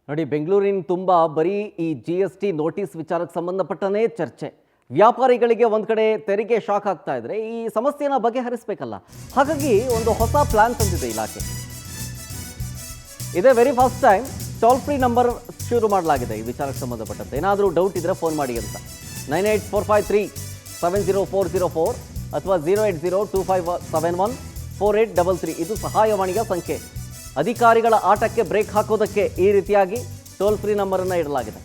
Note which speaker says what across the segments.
Speaker 1: ನೋಡಿ, ಬೆಂಗಳೂರಿನ ತುಂಬ ಬರೀ ಈ GST ನೋಟಿಸ್ ವಿಚಾರಕ್ಕೆ ಸಂಬಂಧಪಟ್ಟನೇ ಚರ್ಚೆ. ವ್ಯಾಪಾರಿಗಳಿಗೆ ಒಂದು ಕಡೆ ತೆರಿಗೆ ಶಾಕ್ ಆಗ್ತಾ ಇದ್ರೆ ಈ ಸಮಸ್ಯೆನ ಬಗೆಹರಿಸಬೇಕಲ್ಲ. ಹಾಗಾಗಿ ಒಂದು ಹೊಸ ಪ್ಲಾನ್ ತಂದಿದೆ ಇಲಾಖೆ. ಇದೇ very first time toll free number ಶುರು ಮಾಡಲಾಗಿದೆ ಈ ವಿಚಾರಕ್ಕೆ ಸಂಬಂಧಪಟ್ಟಂತೆ. ಏನಾದರೂ ಡೌಟ್ ಇದ್ರೆ ಫೋನ್ ಮಾಡಿ ಅಂತ 9845370404 ಅಥವಾ 08025714833 ಇದು ಸಹಾಯವಾಣಿಯ ಸಂಖ್ಯೆ. ಅಧಿಕಾರಿಗಳ ಆಟಕ್ಕೆ ಬ್ರೇಕ್ ಹಾಕೋದಕ್ಕೆ ಈ ರೀತಿಯಾಗಿ ಟೋಲ್ ಫ್ರೀ ನಂಬರನ್ನು ಇಡಲಾಗಿದೆ.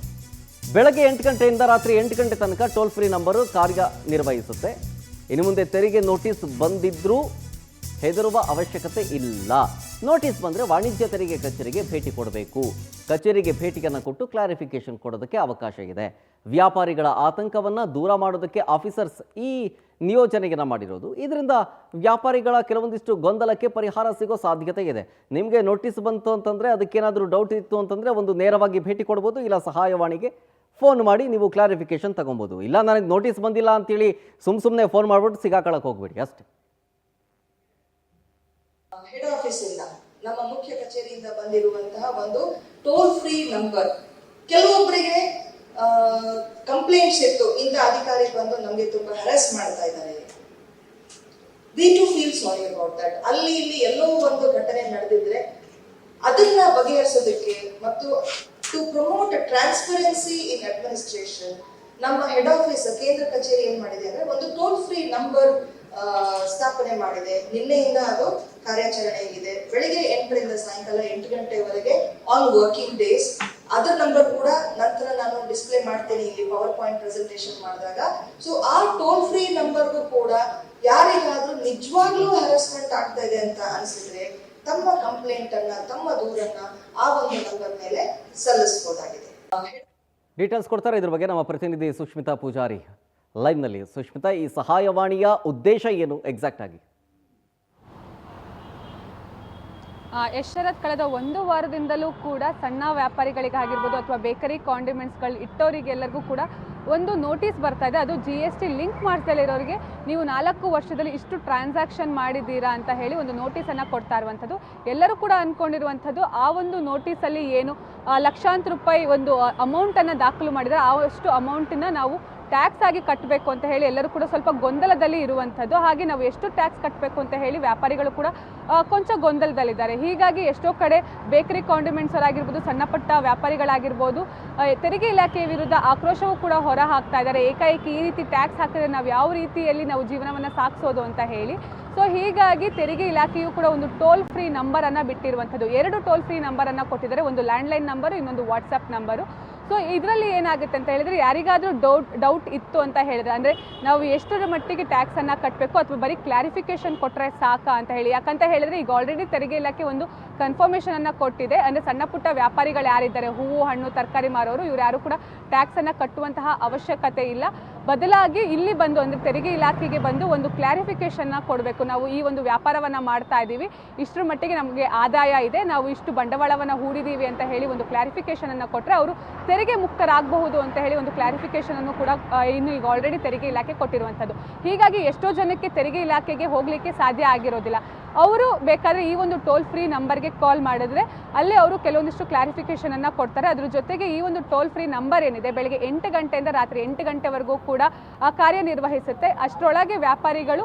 Speaker 1: ಬೆಳಗ್ಗೆ 8 ಗಂಟೆಯಿಂದ ರಾತ್ರಿ 8 ಗಂಟೆ ತನಕ ಟೋಲ್ ಫ್ರೀ ನಂಬರು ಕಾರ್ಯನಿರ್ವಹಿಸುತ್ತೆ. ಇನ್ನು ಮುಂದೆ ತೆರಿಗೆ ನೋಟಿಸ್ ಬಂದಿದ್ರೂ ಹೆದರುವ ಅವಶ್ಯಕತೆ ಇಲ್ಲ. ನೋಟಿಸ್ ಬಂದರೆ ವಾಣಿಜ್ಯ ತೆರಿಗೆ ಕಚೇರಿಗೆ ಭೇಟಿ ಕೊಡಬೇಕು. ಕಚೇರಿಗೆ ಭೇಟಿಯನ್ನು ಕೊಟ್ಟು ಕ್ಲಾರಿಫಿಕೇಶನ್ ಕೊಡೋದಕ್ಕೆ ಅವಕಾಶ ಇದೆ. ವ್ಯಾಪಾರಿಗಳ ಆತಂಕವನ್ನು ದೂರ ಮಾಡೋದಕ್ಕೆ ಆಫೀಸರ್ಸ್ ಈ ನಿಯೋಜನೆಯನ್ನು ಮಾಡಿರೋದು. ಇದರಿಂದ ವ್ಯಾಪಾರಿಗಳ ಕೆಲವೊಂದಿಷ್ಟು ಗೊಂದಲಕ್ಕೆ ಪರಿಹಾರ ಸಿಗೋ ಸಾಧ್ಯತೆ ಇದೆ. ನಿಮಗೆ ನೋಟಿಸ್ ಬಂತು ಅಂತಂದರೆ, ಅದಕ್ಕೇನಾದರೂ ಡೌಟ್ ಇತ್ತು ಅಂತಂದರೆ ಒಂದು ನೇರವಾಗಿ ಭೇಟಿ ಕೊಡ್ಬೋದು, ಇಲ್ಲ ಸಹಾಯವಾಣಿಗೆ ಫೋನ್ ಮಾಡಿ ನೀವು ಕ್ಲಾರಿಫಿಕೇಶನ್ ತಗೊಬೋದು. ಇಲ್ಲ ನನಗೆ ನೋಟಿಸ್ ಬಂದಿಲ್ಲ ಅಂತೇಳಿ ಸುಮ್ಮನೆ ಫೋನ್ ಮಾಡಿಬಿಟ್ಟು ಸಿಗಾಕೊಳ್ಳೋಕೆ ಹೋಗ್ಬೇಡಿ ಅಷ್ಟೇ.
Speaker 2: ಹೆಡ್ ಆಫೀಸ್ ಇಂದ ನಮ್ಮ ಮುಖ್ಯ ಕಚೇರಿಯಿಂದ ಬಂದಿರುವಂತಹ ಒಂದು ಟೋಲ್ ಫ್ರೀ ನಂಬರ್. ಕೆಲವೊಬ್ಬರಿಗೆ ಕಂಪ್ಲೇಂಟ್ಸ್ ಇತ್ತು, ಇಂಥ ಅಧಿಕಾರಿ ಬಂದು ನಮಗೆ ತುಂಬಾ ಹರಾಸ್ ಮಾಡ್ತಾ ಇದ್ದಾರೆ. We to feel sorry about that. ಅಲ್ಲಿ ಇಲ್ಲಿ ಎಲ್ಲೋ ಒಂದು ಘಟನೆ ನಡೆದಿದ್ರೆ ಅದನ್ನ ಬಗೆಹರಿಸೋದಕ್ಕೆ ಮತ್ತು to promote transparency in administration ನಮ್ಮ ಹೆಡ್ ಆಫೀಸ್ ಕೇಂದ್ರ ಕಚೇರಿ ಏನ್ ಮಾಡಿದೆ ಅಂದ್ರೆ ಒಂದು ಟೋಲ್ ಫ್ರೀ ನಂಬರ್ ಸ್ಥಾಪನೆ ಮಾಡಿದೆ. ನಿನ್ನೆಯಿಂದ ಅದು ಕಾರ್ಯಾಚರಣೆ ಇದೆ. ಬೆಳಿಗ್ಗೆ 8 ರಿಂದ ಸಾಯಂಕಾಲ 8 ಗಂಟೆವರೆಗೆ ಆನ್ ವರ್ಕಿಂಗ್ ಡೇಸ್. ಅದರ ನಂಬರ್ ಕೂಡ ನಂತರ ನಾನು ಡಿಸ್ಪ್ಲೇ ಮಾಡ್ತೇನೆ ಇಲ್ಲಿ ಪವರ್ ಪಾಯಿಂಟ್ ಪ್ರೆಸೆಂಟೇಷನ್ ಮಾಡಿದಾಗ. ಸೊ ಆ ಟೋಲ್ ಫ್ರೀ ನಂಬರ್ಗೂ ಕೂಡ ಯಾರಿಗಾದ್ರೂ ನಿಜವಾಗ್ಲೂ ಹರಾಸ್ಮೆಂಟ್ ಆಗ್ತಾ ಇದೆ ಅಂತ ಅನ್ಸಿದ್ರೆ ತಮ್ಮ ಕಂಪ್ಲೇಂಟ್ ಅನ್ನ, ತಮ್ಮ ದೂರನ್ನ ಆ ಒಂದು ನಂಬರ್ ಮೇಲೆ ಸಲ್ಲಿಸಬಹುದಾಗಿದೆ.
Speaker 1: ಡೀಟೇಲ್ಸ್ ಕೊಡ್ತಾರೆ ಇದ್ರ ಬಗ್ಗೆ ನಮ್ಮ ಪ್ರತಿನಿಧಿ ಸುಷ್ಮಿತಾ ಪೂಜಾರಿ ಲೈವ್ನಲ್ಲಿ. ಸುಷ್ಮಿತಾ, ಈ ಸಹಾಯವಾಣಿಯ ಉದ್ದೇಶ ಏನು ಎಕ್ಸಾಕ್ಟ್ ಆಗಿ?
Speaker 3: ಶರತ್, ಕಳೆದ 1 ವಾರದಿಂದಲೂ ಕೂಡ ಸಣ್ಣ ವ್ಯಾಪಾರಿಗಳಿಗಾಗಿರ್ಬೋದು ಅಥವಾ ಬೇಕರಿ ಕಾಂಡಿಮೆಂಟ್ಸ್ಗಳು ಇಟ್ಟವರಿಗೆಲ್ಲರಿಗೂ ಕೂಡ ಒಂದು ನೋಟಿಸ್ ಬರ್ತಾ ಇದೆ. ಅದು GST ಲಿಂಕ್ ಮಾಡ್ತಲೇ ಇರೋರಿಗೆ ನೀವು 4 ವರ್ಷದಲ್ಲಿ ಇಷ್ಟು ಟ್ರಾನ್ಸಾಕ್ಷನ್ ಮಾಡಿದ್ದೀರಾ ಅಂತ ಹೇಳಿ ಒಂದು ನೋಟಿಸನ್ನು ಕೊಡ್ತಾ ಇರುವಂಥದ್ದು. ಎಲ್ಲರೂ ಕೂಡ ಅಂದ್ಕೊಂಡಿರುವಂಥದ್ದು ಆ ಒಂದು ನೋಟಿಸಲ್ಲಿ ಏನು ಲಕ್ಷಾಂತರ ರೂಪಾಯಿ ಒಂದು ಅಮೌಂಟನ್ನು ದಾಖಲು ಮಾಡಿದರೆ ಅಷ್ಟು ಅಮೌಂಟನ್ನು ನಾವು ಟ್ಯಾಕ್ಸ್ ಆಗಿ ಕಟ್ಟಬೇಕು ಅಂತ ಹೇಳಿ ಎಲ್ಲರೂ ಕೂಡ ಸ್ವಲ್ಪ ಗೊಂದಲದಲ್ಲಿ ಇರುವಂಥದ್ದು. ಹಾಗೆ ನಾವು ಎಷ್ಟು ಟ್ಯಾಕ್ಸ್ ಕಟ್ಟಬೇಕು ಅಂತ ಹೇಳಿ ವ್ಯಾಪಾರಿಗಳು ಕೂಡ ಕೊಂಚ ಗೊಂದಲದಲ್ಲಿದ್ದಾರೆ. ಹೀಗಾಗಿ ಎಷ್ಟೋ ಕಡೆ ಬೇಕರಿ ಕಾಂಡಿಮೆಂಟ್ಸ್ ಅವರಾಗಿರ್ಬೋದು, ಸಣ್ಣ ಪುಟ್ಟ ವ್ಯಾಪಾರಿಗಳಾಗಿರ್ಬೋದು, ತೆರಿಗೆ ಇಲಾಖೆಯ ವಿರುದ್ಧ ಆಕ್ರೋಶವೂ ಕೂಡ ಹೊರ ಹಾಕ್ತಾ ಇದ್ದಾರೆ. ಏಕಾಏಕಿ ಈ ರೀತಿ ಟ್ಯಾಕ್ಸ್ ಹಾಕಿದ್ರೆ ನಾವು ಯಾವ ರೀತಿಯಲ್ಲಿ ನಾವು ಜೀವನವನ್ನು ಸಾಗಿಸೋದು ಅಂತ ಹೇಳಿ. ಸೊ ಹೀಗಾಗಿ ತೆರಿಗೆ ಇಲಾಖೆಯು ಕೂಡ ಒಂದು ಟೋಲ್ ಫ್ರೀ ನಂಬರನ್ನು ಬಿಟ್ಟಿರುವಂಥದ್ದು. 2 ಟೋಲ್ ಫ್ರೀ ನಂಬರನ್ನು ಕೊಟ್ಟಿದ್ದಾರೆ. ಒಂದು ಲ್ಯಾಂಡ್ಲೈನ್ ನಂಬರು, ಇನ್ನೊಂದು ವಾಟ್ಸಪ್ ನಂಬರು. ಸೊ ಇದರಲ್ಲಿ ಏನಾಗುತ್ತೆ ಅಂತ ಹೇಳಿದರೆ, ಯಾರಿಗಾದರೂ ಡೌಟ್ ಇತ್ತು ಅಂತ ಹೇಳಿದ್ರೆ, ಅಂದರೆ ನಾವು ಎಷ್ಟರ ಮಟ್ಟಿಗೆ ಟ್ಯಾಕ್ಸನ್ನು ಕಟ್ಟಬೇಕು ಅಥವಾ ಬರೀ ಕ್ಲಾರಿಫಿಕೇಷನ್ ಕೊಟ್ಟರೆ ಸಾಕಾ ಅಂತ ಹೇಳಿ. ಯಾಕಂತ ಹೇಳಿದರೆ ಈಗ ಆಲ್ರೆಡಿ ತೆರಿಗೆ ಇಲಾಖೆ ಒಂದು ಕನ್ಫರ್ಮೇಷನನ್ನು ಕೊಟ್ಟಿದೆ. ಅಂದರೆ ಸಣ್ಣ ಪುಟ್ಟ ವ್ಯಾಪಾರಿಗಳು ಯಾರಿದ್ದಾರೆ, ಹೂವು ಹಣ್ಣು ತರಕಾರಿ ಮಾರೋರು, ಇವ್ರು ಯಾರು ಕೂಡ ಟ್ಯಾಕ್ಸನ್ನು ಕಟ್ಟುವಂತಹ ಅವಶ್ಯಕತೆ ಇಲ್ಲ. ಬದಲಾಗಿ ಇಲ್ಲಿ ಬಂದು ಅಂದರೆ ತೆರಿಗೆ ಇಲಾಖೆಗೆ ಬಂದು ಒಂದು ಕ್ಲಾರಿಫಿಕೇಷನ್ನ ಕೊಡಬೇಕು. ನಾವು ಈ ಒಂದು ವ್ಯಾಪಾರವನ್ನು ಮಾಡ್ತಾ ಇದ್ದೀವಿ, ಇಷ್ಟರ ಮಟ್ಟಿಗೆ ನಮಗೆ ಆದಾಯ ಇದೆ, ನಾವು ಇಷ್ಟು ಬಂಡವಾಳವನ್ನು ಹೂಡಿದ್ದೀವಿ ಅಂತ ಹೇಳಿ ಒಂದು ಕ್ಲಾರಿಫಿಕೇಷನನ್ನು ಕೊಟ್ಟರೆ ಅವರು ತೆರಿಗೆ ಮುಕ್ತರಾಗಬಹುದು ಅಂತ ಹೇಳಿ ಒಂದು ಕ್ಲಾರಿಫಿಕೇಷನನ್ನು ಕೂಡ ಇನ್ನು ಈಗ ಆಲ್ರೆಡಿ ತೆರಿಗೆ ಇಲಾಖೆ ಕೊಟ್ಟಿರುವಂಥದ್ದು. ಹೀಗಾಗಿ ಎಷ್ಟೋ ಜನಕ್ಕೆ ತೆರಿಗೆ ಇಲಾಖೆಗೆ ಹೋಗಲಿಕ್ಕೆ ಸಾಧ್ಯ ಆಗಿರೋದಿಲ್ಲ. ಅವರು ಬೇಕಾದರೆ ಈ ಒಂದು ಟೋಲ್ ಫ್ರೀ ನಂಬರ್ಗೆ ಕಾಲ್ ಮಾಡಿದ್ರೆ ಅಲ್ಲಿ ಅವರು ಕೆಲವೊಂದಿಷ್ಟು ಕ್ಲಾರಿಫಿಕೇಷನನ್ನು ಕೊಡ್ತಾರೆ. ಅದ್ರ ಜೊತೆಗೆ ಈ ಒಂದು ಟೋಲ್ ಫ್ರೀ ನಂಬರ್ ಏನಿದೆ ಬೆಳಗ್ಗೆ 8 ಗಂಟೆಯಿಂದ ರಾತ್ರಿ 8 ಗಂಟೆವರೆಗೂ ಕೂಡ ಕಾರ್ಯನಿರ್ವಹಿಸುತ್ತೆ. ಅಷ್ಟರೊಳಗೆ ವ್ಯಾಪಾರಿಗಳು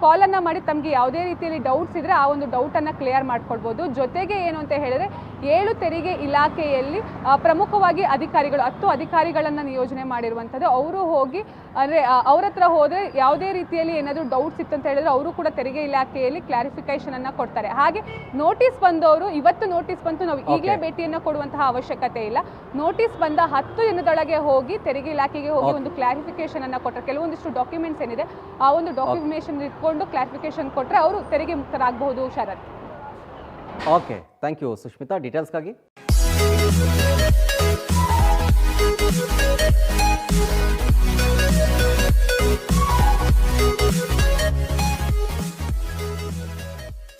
Speaker 3: ಕಾಲನ್ನು ಮಾಡಿ ತಮಗೆ ಯಾವುದೇ ರೀತಿಯಲ್ಲಿ ಡೌಟ್ಸ್ ಇದ್ದರೆ ಆ ಒಂದು ಡೌಟನ್ನು ಕ್ಲಿಯರ್ ಮಾಡ್ಕೊಳ್ಬೋದು. ಜೊತೆಗೆ ಏನು ಅಂತ ಹೇಳಿದ್ರೆ 7 ತೆರಿಗೆ ಇಲಾಖೆಯಲ್ಲಿ ಪ್ರಮುಖವಾಗಿ ಅಧಿಕಾರಿಗಳು 10 ಅಧಿಕಾರಿಗಳನ್ನು ನಿಯೋಜನೆ ಮಾಡಿರುವಂಥದ್ದು. ಅವರು ಹೋಗಿ ಅಂದರೆ ಅವ್ರ ಹತ್ರ ಹೋದರೆ ಯಾವುದೇ ರೀತಿಯಲ್ಲಿ ಏನಾದರೂ ಡೌಟ್ಸ್ ಇತ್ತು ಅಂತ ಹೇಳಿದ್ರೆ ಅವರು ಕೂಡ ತೆರಿಗೆ ಇಲಾಖೆಯಲ್ಲಿ ಕ್ಲಾರಿಫಿಕೇಷನನ್ನು ಕೊಡ್ತಾರೆ. ಹಾಗೆ ನೋಟಿಸ್ ಬಂದವರು, ಇವತ್ತು ನೋಟಿಸ್ ಬಂತು, ನಾವು ಈಗಲೇ ಭೇಟಿಯನ್ನು ಕೊಡುವಂತಹ ಅವಶ್ಯಕತೆ ಇಲ್ಲ. ನೋಟಿಸ್ ಬಂದ 10 ದಿನದೊಳಗೆ ಹೋಗಿ ತೆರಿಗೆ ಇಲಾಖೆಗೆ ಹೋಗಿ ಒಂದು ಕ್ಲಾರಿಫಿಕೇಷನ್ ಅನ್ನು ಕೊಟ್ಟರೆ, ಕೆಲವೊಂದಿಷ್ಟು ಡಾಕ್ಯುಮೆಂಟ್ಸ್ ಏನಿದೆ ಆ ಒಂದು ಡಾಕ್ಯುಮೇಷನ್ ಇಟ್ಕೊಂಡು ಕ್ಲಾರಿಫಿಕೇಷನ್ ಕೊಟ್ಟರೆ ಅವರು ತೆರಿಗೆ ಮುಕ್ತರಾಗಬಹುದು. Sharath.
Speaker 1: Okay, thank you Sushmita ಡೀಟೇಲ್ಸ್ಗಾಗಿ.